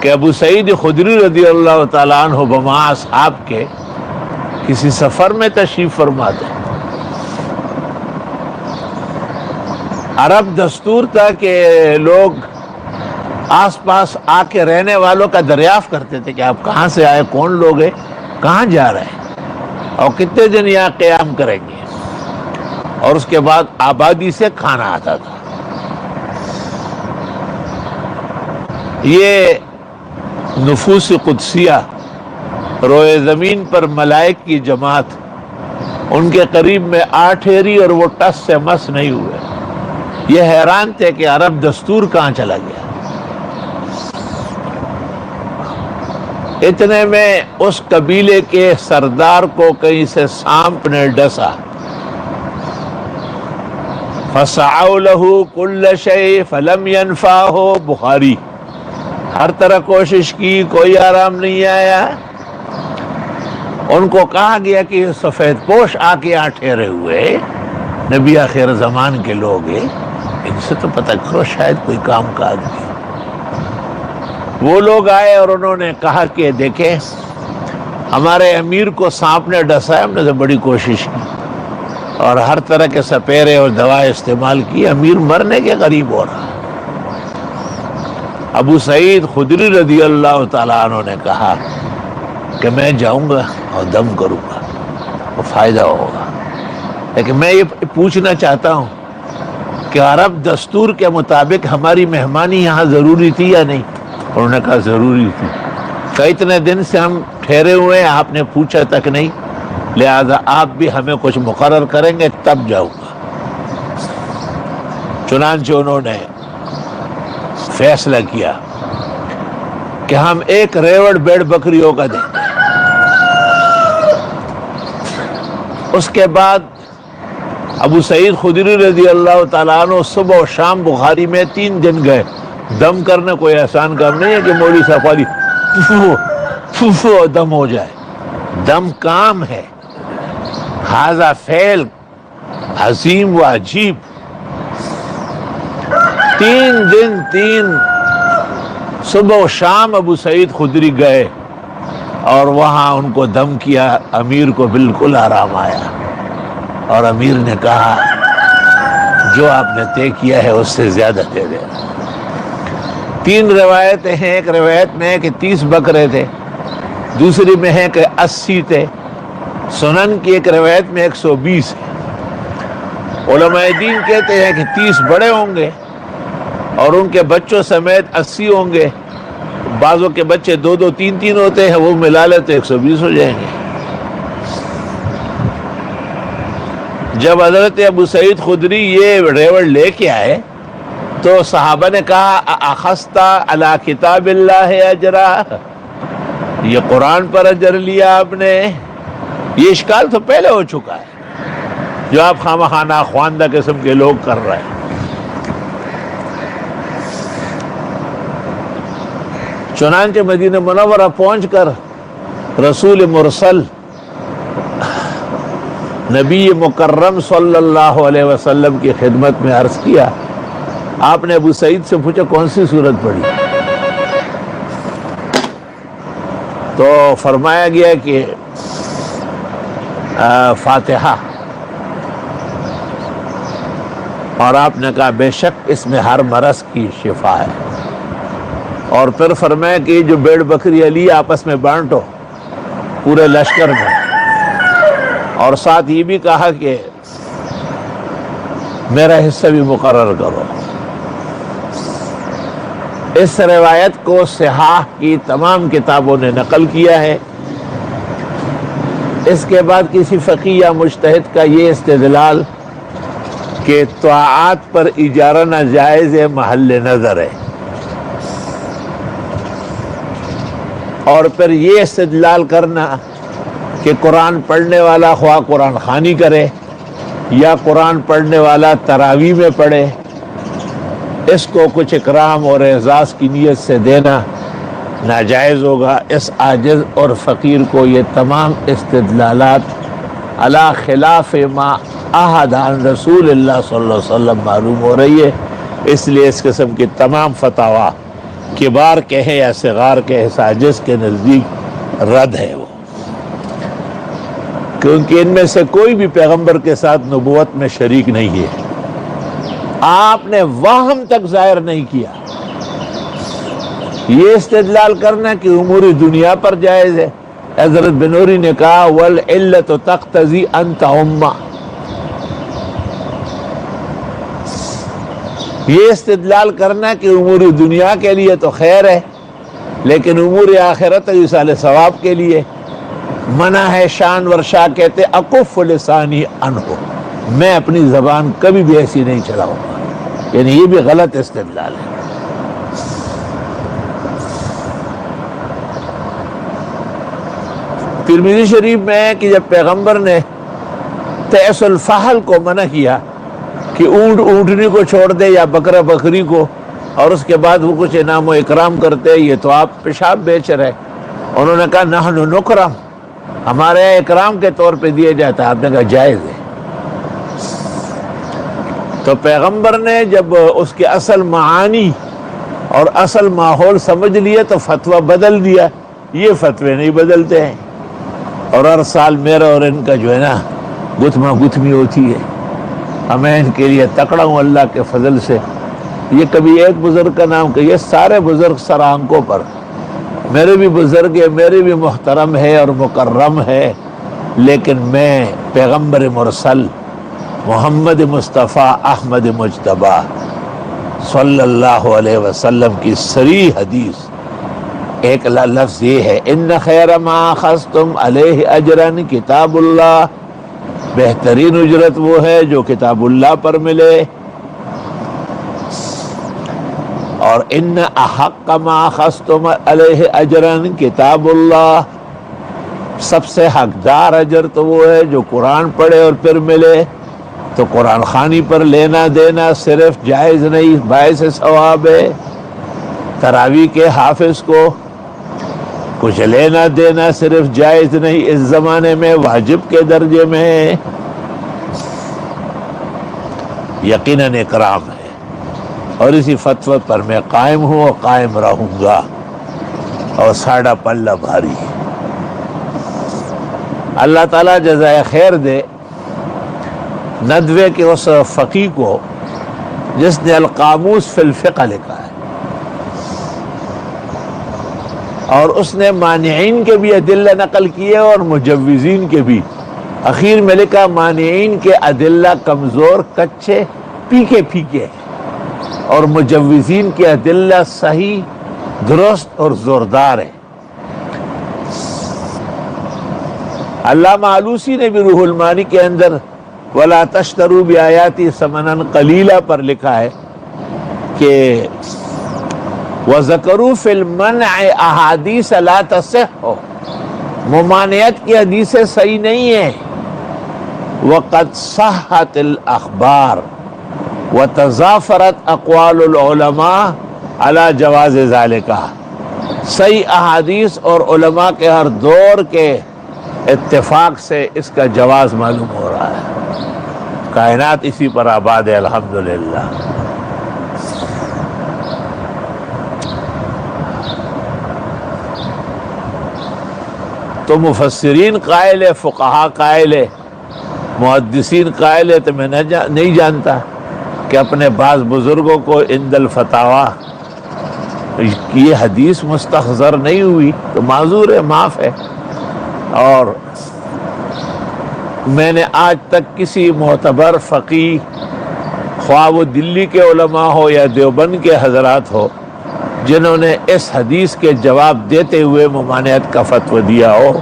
کہ ابو سعید خدری رضی اللہ تعالیٰ عنہ بما اصحاب کے کسی سفر میں تشریف فرما تھے۔ عرب دستور تھا کہ لوگ آس پاس آ کے رہنے والوں کا دریافت کرتے تھے کہ آپ کہاں سے آئے، کون لوگ ہیں، کہاں جا رہے ہیں اور کتنے دن یہاں قیام کریں گے، اور اس کے بعد آبادی سے کھانا آتا تھا۔ یہ نفوس قدسیہ روئے زمین پر ملائک کی جماعت، ان کے قریب میں آٹھیری اور وہ ٹس سے مس نہیں ہوئے۔ یہ حیران تھے کہ عرب دستور کہاں چلا گیا۔ اتنے میں اس قبیلے کے سردار کو کہیں سے سانپ نے ڈسا۔ فَسَعَوْا لَهُ كُلَّ شَيْءٍ فَلَمْ يَنْفَعْهُ، بخاری۔ ہر طرح کوشش کی، کوئی آرام نہیں آیا۔ ان کو کہا گیا کہ یہ سفید پوش آ کے یہاں ٹھہرے ہوئے نبی آخر زمان کے لوگ ہیں، ان سے تو پتہ کرو، شاید کوئی کام کا آدمی۔ وہ لوگ آئے اور انہوں نے کہا کہ دیکھیں ہمارے امیر کو سانپ نے ڈسا ہے، ہم نے تو بڑی کوشش کی اور ہر طرح کے سپیرے اور دوائیں استعمال کی، امیر مرنے کے قریب ہو رہا۔ ابو سعید خدری رضی اللہ تعالیٰ عنہ نے کہا کہ میں جاؤں گا اور دم کروں گا، وہ فائدہ ہوگا، لیکن میں یہ پوچھنا چاہتا ہوں کہ عرب دستور کے مطابق ہماری مہمانی یہاں ضروری تھی یا نہیں؟ انہوں نے کہا ضروری تھی۔ کہ اتنے دن سے ہم ٹھہرے ہوئے ہیں، آپ نے پوچھا تک نہیں، لہذا آپ بھی ہمیں کچھ مقرر کریں گے تب جاؤں گا۔ چنانچہ انہوں نے فیصلہ کیا کہ ہم ایک ریوڑ بیڑ بکریوں کا دیں گے۔ اس کے بعد ابو سعید خدری رضی اللہ تعالیٰ عنہ صبح و شام بخاری میں 3 دن گئے۔ دم کرنا کوئی آسان کام نہیں ہے کہ مولوی صاحب والی دم ہو جائے، دم کام ہے، ھذا فعل عظیم و عجیب۔ 3 دن 3 صبح و شام ابو سعید خدری گئے اور وہاں ان کو دم کیا۔ امیر کو بالکل آرام آیا اور امیر نے کہا جو آپ نے طے کیا ہے اس سے زیادہ دے دے۔ 3 روایتیں ہیں، ایک روایت میں ہے کہ 30 بکرے تھے، دوسری میں ہے کہ 80 تھے، سنن کی ایک روایت میں 120 ہے۔ علماء دین کہتے ہیں کہ 30 بڑے ہوں گے اور ان کے بچوں سمیت 80 ہوں گے، بعضوں کے بچے 2 3 ہوتے ہیں، وہ ملا لے تو 120 ہو جائیں گے۔ جب حضرت ابو سعید خدری یہ ریوڑ لے کے آئے تو صحابہ نے کہا اخذتا علی کتاب اللہ اجرا، یہ قرآن پر اجر لیا آپ نے؟ یہ اشکال تو پہلے ہو چکا ہے جو آپ خواہ ناخواندہ قسم کے لوگ کر رہے ہیں۔ چنانچہ مدینہ منورہ پہنچ کر رسول مرسل نبی مکرم صلی اللہ علیہ وسلم کی خدمت میں عرض کیا۔ آپ نے ابو سعید سے پوچھا کون سی سورت پڑھی؟ تو فرمایا گیا کہ فاتحہ، اور آپ نے کہا بے شک اس میں ہر مرض کی شفا ہے، اور پھر فرمایا کہ جو بیڑ بکری علی آپس میں بانٹو پورے لشکر میں، اور ساتھ یہ بھی کہا کہ میرا حصہ بھی مقرر کرو۔ اس روایت کو صحاح کی تمام کتابوں نے نقل کیا ہے۔ اس کے بعد کسی فقیہ یا مجتہد کا یہ استدلال کہ طاعات پر اجارہ ناجائز ہے محل نظر ہے، اور پھر یہ استدلال کرنا کہ قرآن پڑھنے والا خواہ قرآن خوانی کرے یا قرآن پڑھنے والا تراویح میں پڑھے، اس کو کچھ اکرام اور اعزاز کی نیت سے دینا ناجائز ہوگا۔ اس عاجز اور فقیر کو یہ تمام استدلالات علی خلاف ما عہد عن رسول اللہ صلی اللہ علیہ وسلم معلوم ہو رہی ہے، اس لیے اس قسم کی تمام فتاویٰ کبار کے ہیں یا صغار کے ہیں، ساجس کے نزدیک رد ہے وہ، کیونکہ ان میں سے کوئی بھی پیغمبر کے ساتھ نبوت میں شریک نہیں ہے، آپ نے وہم تک ظاہر نہیں کیا۔ یہ استدلال کرنا کہ امور دنیا پر جائز ہے، حضرت بنوری نے کہا وَالْعِلَّةُ تَقْتَضِي أَن تَعُمَّ، یہ استدلال کرنا کہ امور دنیا کے لیے تو خیر ہے لیکن امور آخرت ایصال ثواب کے لیے منع ہے۔ شان ورشا کہتے اکف لسانی عنہ، میں اپنی زبان کبھی بھی ایسی نہیں چلاؤں گا، یعنی یہ بھی غلط استدلال ہے۔ ترمذی شریف میں ہے کہ جب پیغمبر نے تیس الفحل کو منع کیا کہ اونٹ اونٹنی کو چھوڑ دے یا بکرا بکری کو، اور اس کے بعد وہ کچھ انعام و اکرام کرتے، یہ تو آپ پیشاب بیچ رہے، انہوں نے کہا نحن نکرم، ہمارے یہاں اکرام کے طور پہ دیے جاتا ہے، آپ نے کہا جائز ہے۔ تو پیغمبر نے جب اس کے اصل معانی اور اصل ماحول سمجھ لیے تو فتویٰ بدل دیا، یہ فتوے نہیں بدلتے ہیں، اور ہر سال میرا اور ان کا جو ہے نا گتما گتمی ہوتی ہے، میں ان کے لیے تکڑا ہوں اللہ کے فضل سے۔ یہ کبھی ایک بزرگ کا نام کہ یہ سارے بزرگ سر آنکھوں پر، میرے بھی بزرگ ہے، میرے بھی محترم ہے اور مکرم ہے، لیکن میں پیغمبر مرسل محمد مصطفیٰ احمد مجتبیٰ صلی اللہ علیہ وسلم کی صریح حدیث ایک لفظ یہ ہے ان خیر ما اخذتم علیہ اجرا کتاب اللہ، بہترین اجرت وہ ہے جو کتاب اللہ پر ملے، اور ان احق ما اخذتم علیہ اجرا کتاب اللہ، سب سے حقدار اجر تو وہ ہے جو قرآن پڑھے اور پھر ملے، تو قرآن خوانی پر لینا دینا صرف جائز نہیں، باعث ثواب ہے۔ تراویح کے حافظ کو کچھ لینا دینا صرف جائز نہیں، اس زمانے میں واجب کے درجے میں ہے، یقیناً اکرام ہے، اور اسی فتوی پر میں قائم ہوں اور قائم رہوں گا، اور ساڑھا پلہ بھاری۔ اللہ تعالیٰ جزائے خیر دے ندوے کے اس فقیہ کو جس نے القاموس فی الفقہ لکھا ہے، اور اس نے مانعین کے بھی ادلہ نقل کیے اور مجوزین کے بھی، اخیر میں لکھا مانعین کے ادلہ کمزور، کچے، پھیکے پھیکے، اور مجوزین کے ادلہ صحیح، درست اور زوردار ہے۔ علامہ آلوسی نے بھی روح المعانی کے اندر وَلَا تَشْتَرُوا بِآيَاتِي ثَمَنًا قَلِيلًا پر لکھا ہے کہ وَذَكَرُوا فِي الْمَنْعِ أَحَادِيثَ لَا تَصِحُّ، ممانعت کی حدیثیں صحیح نہیں ہیں، وَقَدْ صَحَّتِ الْأَخْبَارِ وَتَضَافَرَتْ أَقْوَالُ الْعُلَمَاءِ عَلَى جَوَازِ ذَلِكَ، صحیح احادیث اور علماء کے ہر دور کے اتفاق سے اس کا جواز معلوم ہو رہا ہے۔ کائنات اسی پر آباد ہے الحمدللہ۔ تو مفسرین قائل ہے، فقہا قائل ہے، محدثین قائل ہے، تو میں نہیں جانتا کہ اپنے بعض بزرگوں کو عند الفتاویٰ یہ حدیث مستحضر نہیں ہوئی تو معذور ہے، معاف ہے۔ اور میں نے آج تک کسی معتبر فقیہ، خواہ وہ دلی کے علماء ہو یا دیوبند کے حضرات ہو، جنہوں نے اس حدیث کے جواب دیتے ہوئے ممانعت کا فتویٰ دیا ہو،